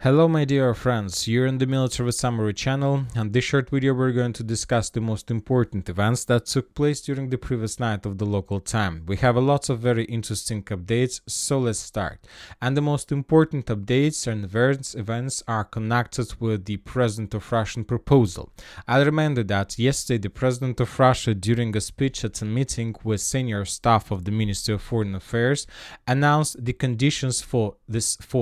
Hello my dear friends, you're in the Military Summary channel, and this short video we're going to discuss the most important events that took place during the previous night of the local time. We have a lot of very interesting updates, so let's start. And the most important updates and events are connected with the President of Russian proposal. I remind you that yesterday the President of Russia, during a speech at a meeting with senior staff of the Ministry of Foreign Affairs, announced the conditions for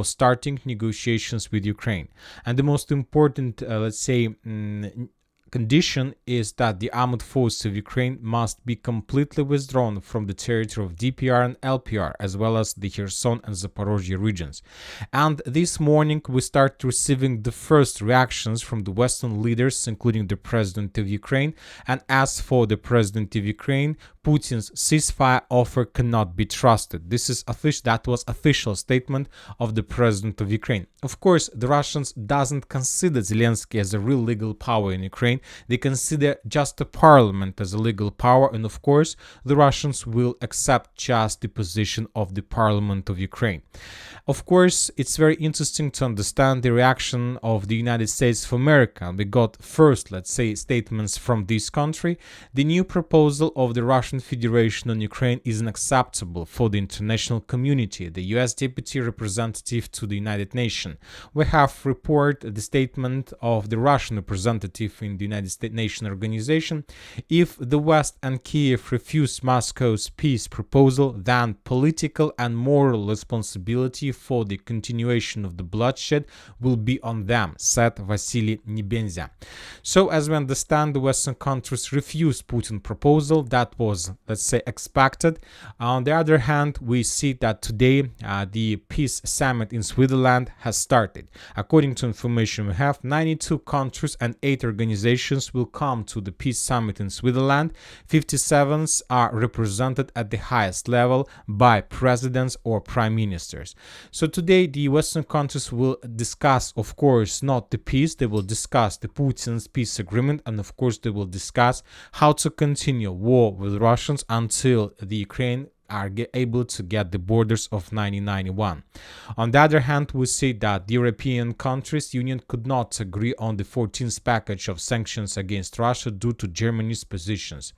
starting negotiations with Ukraine. And the most important, condition is that the armed forces of Ukraine must be completely withdrawn from the territory of DPR and LPR, as well as the Kherson and Zaporozhye regions. And this morning we start receiving the first reactions from the Western leaders, including the President of Ukraine. And as for the President of Ukraine, Putin's ceasefire offer cannot be trusted. That was official statement of the President of Ukraine. Of course, the Russians doesn't consider Zelensky as a real legal power in Ukraine. They consider just a parliament as a legal power, and of course, the Russians will accept just the position of the parliament of Ukraine. Of course, it's very interesting to understand the reaction of the United States of America. We got first, statements from this country. The new proposal of the Russian Federation on Ukraine is unacceptable for the international community. The US Deputy Representative to the United Nations. We have reported the statement of the Russian representative in the United Nations Organization. If the West and Kiev refuse Moscow's peace proposal, then political and moral responsibility for the continuation of the bloodshed will be on them, said Vasily Nebenzia. So, as we understand, the Western countries refused Putin's proposal. That was, expected. On the other hand, we see that today the peace summit in Switzerland has started. According to information we have, 92 countries and 8 organizations will come to the peace summit in Switzerland. 57 are represented at the highest level by presidents or prime ministers. So today the Western countries will discuss, of course, not the peace, they will discuss the Putin's peace agreement, and of course they will discuss how to continue war with Russians until the Ukraine are able to get the borders of 1991. On the other hand, we see that the European countries union could not agree on the 14th package of sanctions against Russia due to Germany's positions.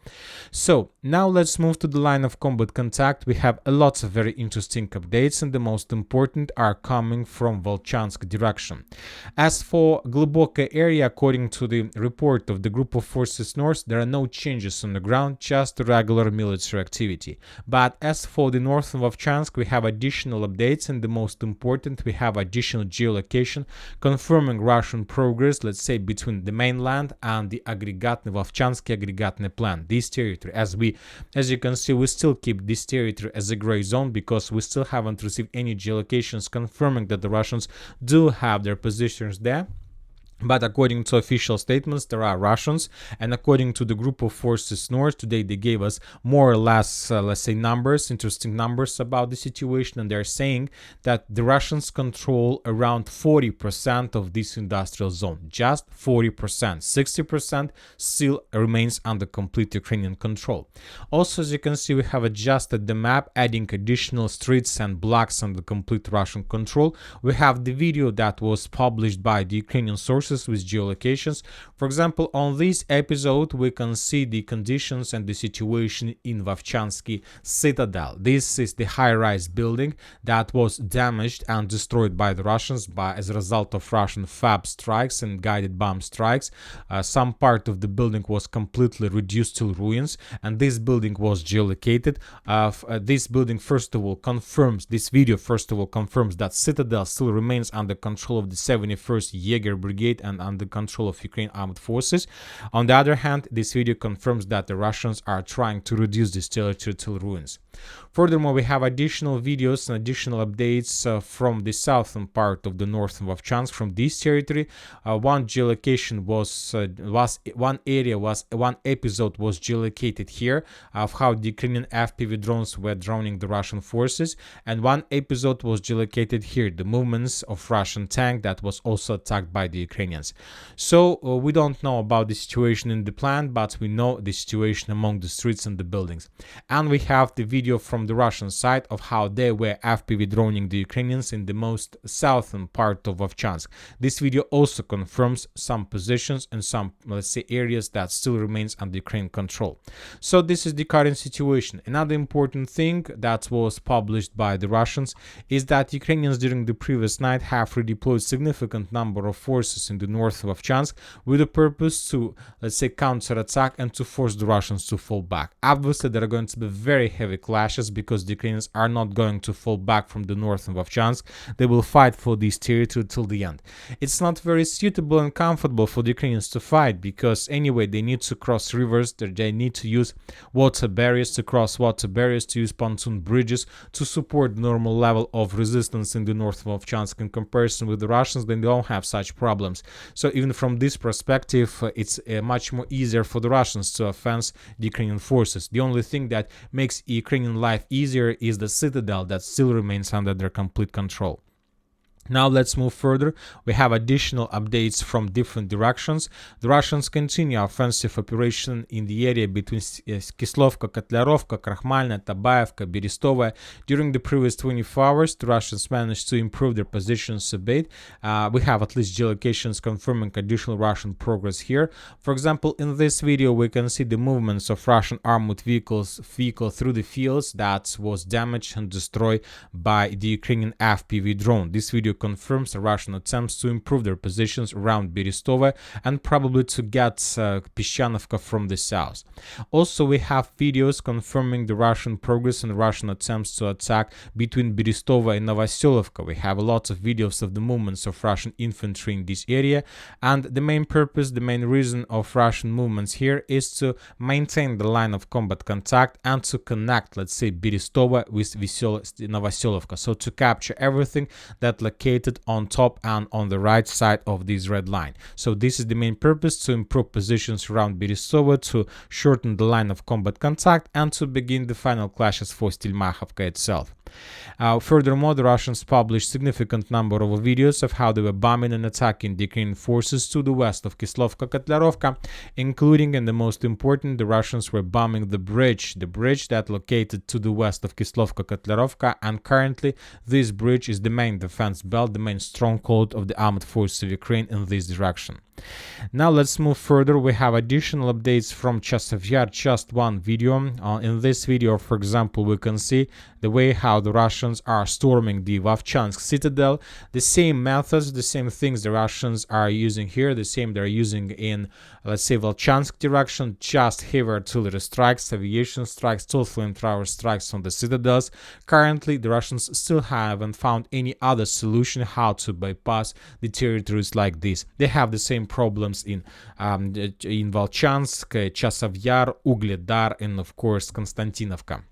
So now let's move to the line of combat contact. We have a lot of very interesting updates, and the most important are coming from Volchansk direction. As for Globoka area, according to the report of the Group of Forces North, there are no changes on the ground, just regular military activity. But as for the north of Volchansk, we have additional updates, and the most important, we have additional geolocation confirming Russian progress, between the mainland and the Volchansky aggregatny plant. This territory, as you can see, we still keep this territory as a gray zone because we still haven't received any geolocations confirming that the Russians do have their positions there. But according to official statements, there are Russians, and according to the Group of Forces North, today they gave us more or less, interesting numbers about the situation, and they're saying that the Russians control around 40% of this industrial zone, just 40%. 60% still remains under complete Ukrainian control. Also, as you can see, we have adjusted the map, adding additional streets and blocks under complete Russian control. We have the video that was published by the Ukrainian sources with geolocations. For example, on this episode we can see the conditions and the situation in Volchansky citadel. This is the high-rise building that was damaged and destroyed by the Russians as a result of Russian FAB strikes and guided bomb strikes. Some part of the building was completely reduced to ruins, and this building was geolocated. This video first of all confirms that citadel still remains under control of the 71st Jaeger Brigade and under control of Ukraine armed forces. On the other hand, this video confirms that the Russians are trying to reduce this territory to ruins. Furthermore, we have additional videos and additional updates from the southern part of the north of Volchansk. From this territory, one episode was geolocated here of how the Ukrainian FPV drones were droning the Russian forces, and one episode was geolocated here, the movements of Russian tank that was also attacked by the Ukrainians. Ukrainians. So we don't know about the situation in the plant, but we know the situation among the streets and the buildings. And we have the video from the Russian side of how they were FPV droning the Ukrainians in the most southern part of Volchansk. This video also confirms some positions and some, let's say, areas that still remains under Ukraine control. So this is the current situation. Another important thing that was published by the Russians is that Ukrainians during the previous night have redeployed significant number of forces in the north of Volchansk with the purpose to, let's say, counterattack and to force the Russians to fall back. Obviously, there are going to be very heavy clashes because the Ukrainians are not going to fall back from the north of Volchansk. They will fight for this territory till the end. It's not very suitable and comfortable for the Ukrainians to fight because anyway they need to cross rivers, they need to use water barriers, to use pontoon bridges to support normal level of resistance in the north of Volchansk. In comparison with the Russians, they don't have such problems. So even from this perspective, it's much more easier for the Russians to offend the Ukrainian forces. The only thing that makes Ukrainian life easier is the citadel that still remains under their complete control. Now let's move further. We have additional updates from different directions. The Russians continue offensive operation in the area between Kislovka, Kotляровka, Krakhmalna, Tabaevka, Berestova. During the previous 24 hours, the Russians managed to improve their positions a bit. We have at least geolocations confirming additional Russian progress here. For example, in this video, we can see the movements of Russian armored vehicle through the fields that was damaged and destroyed by the Ukrainian FPV drone. This video confirms the Russian attempts to improve their positions around Berestova and probably to get Peaceless from the south. Also, we have videos confirming the Russian progress and Russian attempts to attack between Berestova and Novoselovka. We have a lot of videos of the movements of Russian infantry in this area, and the main purpose, the main reason of Russian movements here is to maintain the line of combat contact and to connect, let's say, Berestova with Novoselovka. So to capture everything that located on top and on the right side of this red line. So this is the main purpose, to improve positions around Berestova, to shorten the line of combat contact and to begin the final clashes for Stelmakhovka itself. Furthermore, the Russians published significant number of videos of how they were bombing and attacking the Ukrainian forces to the west of Kislovka, Kotляровka, including, and the most important, the Russians were bombing the bridge that located to the west of Kislovka, Kotляровka, and currently this bridge is the main defense belt, the main stronghold of the armed forces of Ukraine in this direction. Now let's move further. We have additional updates from Chasiv Yar, just one video. In this video, for example, we can see the way how the Russians are storming the Volchansk citadel. The same methods, the same things the Russians are using here, the same they're using in, let's say, Volchansk direction, just heavy artillery strikes, aviation strikes, tool flamethrower strikes on the citadels. Currently, the Russians still haven't found any other solution how to bypass the territories like this. They have the same problems in Volchansk, Chasiv Yar, Ugledar, and of course Konstantinovka.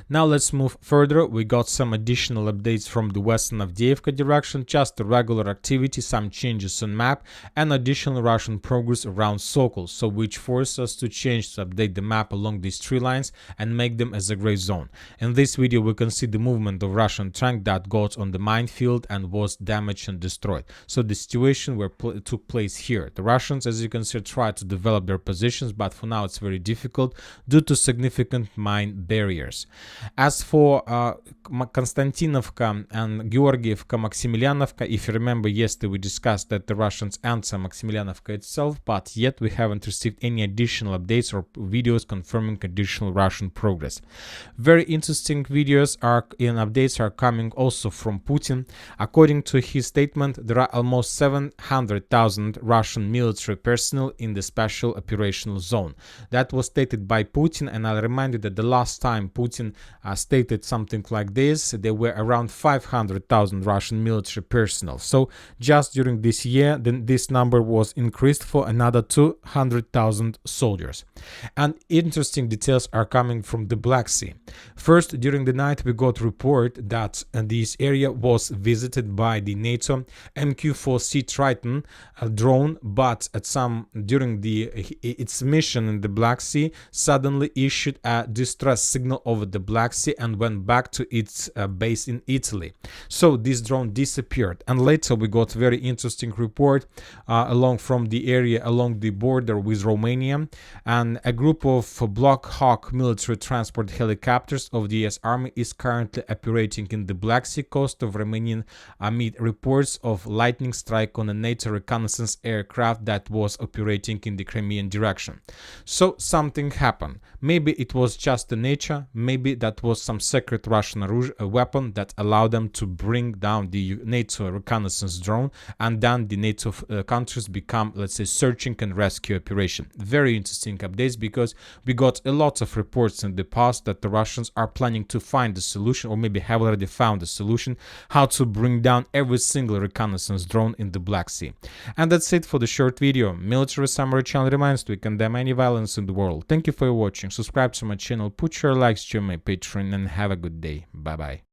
Now let's move further. We got some additional updates from the western Avdiivka direction, just the regular activity, some changes on map, and additional Russian progress around Sokol, so which forced us to update the map along these three lines and make them as a gray zone. In this video we can see the movement of Russian tank that got on the minefield and was damaged and destroyed. So the situation where took place here. The Russians, as you can see, tried to develop their positions, but for now it's very difficult due to significant mine barriers. As for Konstantinovka and Georgievka, Maximilianovka, if you remember, yesterday we discussed that the Russians answer Maximilianovka itself, but yet we haven't received any additional updates or videos confirming additional Russian progress. Very interesting videos and updates are coming also from Putin. According to his statement, there are almost 700,000 Russian military personnel in the special operational zone. That was stated by Putin, and I'll remind you that the last time Putin stated something like this, there were around 500,000 Russian military personnel. So just during this year, then this number was increased for another 200,000 soldiers. And interesting details are coming from the Black Sea. First, during the night, we got report that this area was visited by the NATO MQ-4C Triton drone, but during its mission in the Black Sea, suddenly issued a distress signal over over the Black Sea and went back to its base in Italy. So this drone disappeared, and later we got very interesting report along from the area along the border with Romania, and a group of Black Hawk military transport helicopters of the US Army is currently operating in the Black Sea coast of Romania amid reports of lightning strike on a NATO reconnaissance aircraft that was operating in the Crimean direction. So something happened. Maybe it was just the nature, maybe that was some secret Russian weapon that allowed them to bring down the NATO reconnaissance drone, and then the NATO countries become, let's say, searching and rescue operation. Very interesting updates, because we got a lot of reports in the past that the Russians are planning to find a solution, or maybe have already found a solution, how to bring down every single reconnaissance drone in the Black Sea. And that's it for the short video. Military Summary channel reminds to condemn any violence in the world. Thank you for watching. Subscribe to my channel, put your likes to my Patreon, and have a good day. Bye bye.